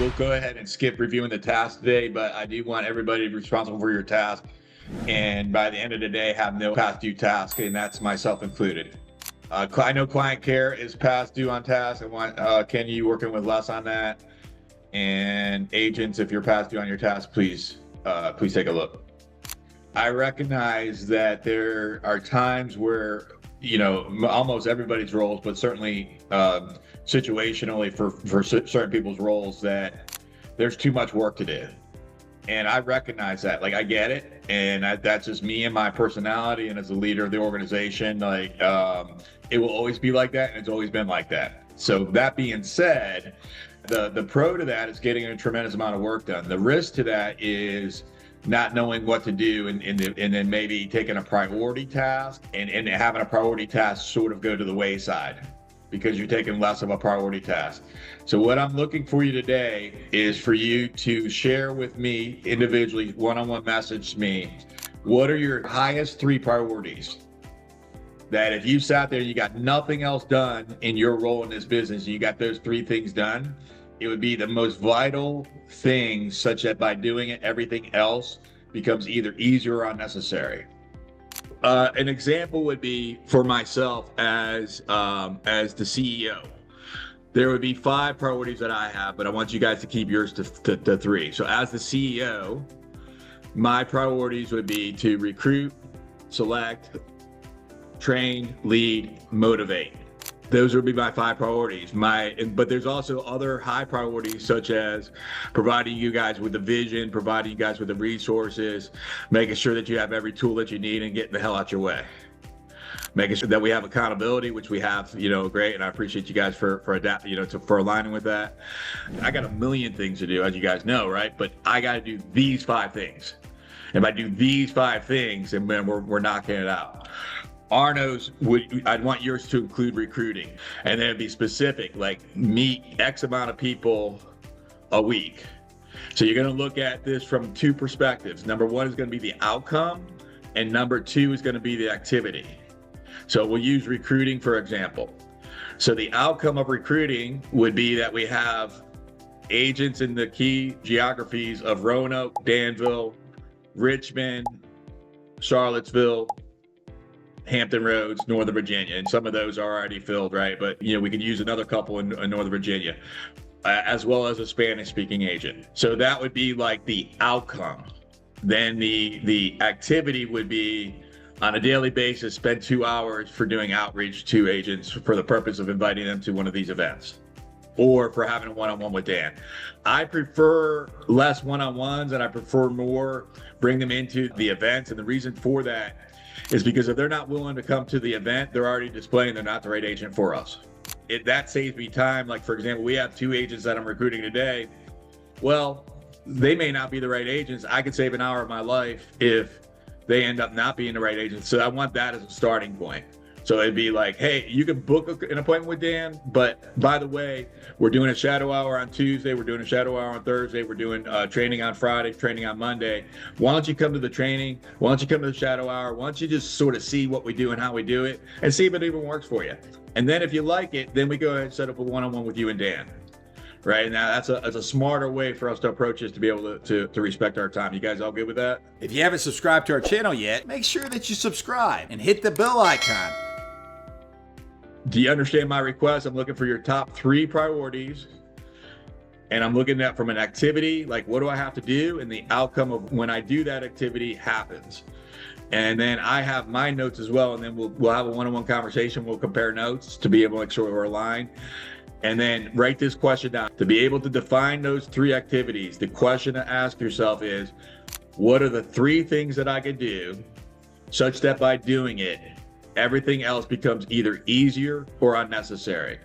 we'll go ahead and skip reviewing the task today, but I do want everybody to be responsible for your task. And by the end of the day, have no past due task, and that's myself included. I know client care is past due on task. I want Ken, you working with Les on that. And agents, if you're past due on your task, please take a look. I recognize that there are times where, almost everybody's roles, but certainly situationally for certain people's roles, that there's too much work to do. And I recognize that, like, I get it. And that's just me and my personality. And as a leader of the organization, it will always be like that. And it's always been like that. So that being said, the pro to that is getting a tremendous amount of work done. The risk to that is not knowing what to do and then maybe taking a priority task and having a priority task sort of go to the wayside because you're taking less of a priority task. So what I'm looking for you today is for you to share with me individually, one-on-one message me, what are your highest 3 priorities? That if you sat there and you got nothing else done in your role in this business, you got those 3 things done, it would be the most vital thing, such that by doing it, everything else becomes either easier or unnecessary. An example would be for myself as the CEO. There would be 5 priorities that I have, but I want you guys to keep yours to 3. So as the CEO, my priorities would be to recruit, select, train, lead, motivate. Those would be my 5 priorities. But there's also other high priorities, such as providing you guys with the vision, providing you guys with the resources, making sure that you have every tool that you need, and getting the hell out your way. Making sure that we have accountability, which we have, great. And I appreciate you guys for adapting, for aligning with that. I got a million things to do, as you guys know, right? But I got to do these 5 things. If I do these 5 things, and then we're knocking it out. Arno's I'd want yours to include recruiting, and then it'd be specific, like meet X amount of people a week. So you're going to look at this from 2 perspectives. Number 1 is going to be the outcome, and number 2 is going to be the activity. So we'll use recruiting, for example. So the outcome of recruiting would be that we have agents in the key geographies of Roanoke, Danville, Richmond, Charlottesville, Hampton Roads, Northern Virginia, and some of those are already filled, right? But we could use another couple in Northern Virginia, as well as a Spanish-speaking agent. So that would be like the outcome. Then the activity would be, on a daily basis, spend 2 hours for doing outreach to agents for the purpose of inviting them to one of these events, or for having a one-on-one with Dan. I prefer less one-on-ones, and I prefer more bring them into the events. And the reason for that is because if they're not willing to come to the event, they're already displaying they're not the right agent for us. That saves me time. Like, for example, we have 2 agents that I'm recruiting today. Well, they may not be the right agents. I could save an hour of my life if they end up not being the right agents. So I want that as a starting point. So it'd be like, hey, you can book an appointment with Dan, but by the way, we're doing a shadow hour on Tuesday, we're doing a shadow hour on Thursday, we're doing training on Friday, training on Monday. Why don't you come to the training? Why don't you come to the shadow hour? Why don't you just sort of see what we do and how we do it, and see if it even works for you? And then if you like it, then we go ahead and set up a one-on-one with you and Dan. Right now, that's a smarter way for us to approach this, to be able to respect our time. You guys all good with that? If you haven't subscribed to our channel yet, make sure that you subscribe and hit the bell icon. Do you understand my request? I'm looking for your top 3 priorities, and I'm looking at from an activity, like what do I have to do, and the outcome of when I do that activity happens. And then I have my notes as well, and then we'll have a one-on-one conversation. We'll compare notes to be able to make sure we're aligned. And then write this question down. To be able to define those 3 activities, the question to ask yourself is, what are the 3 things that I could do such that by doing it, everything else becomes either easier or unnecessary?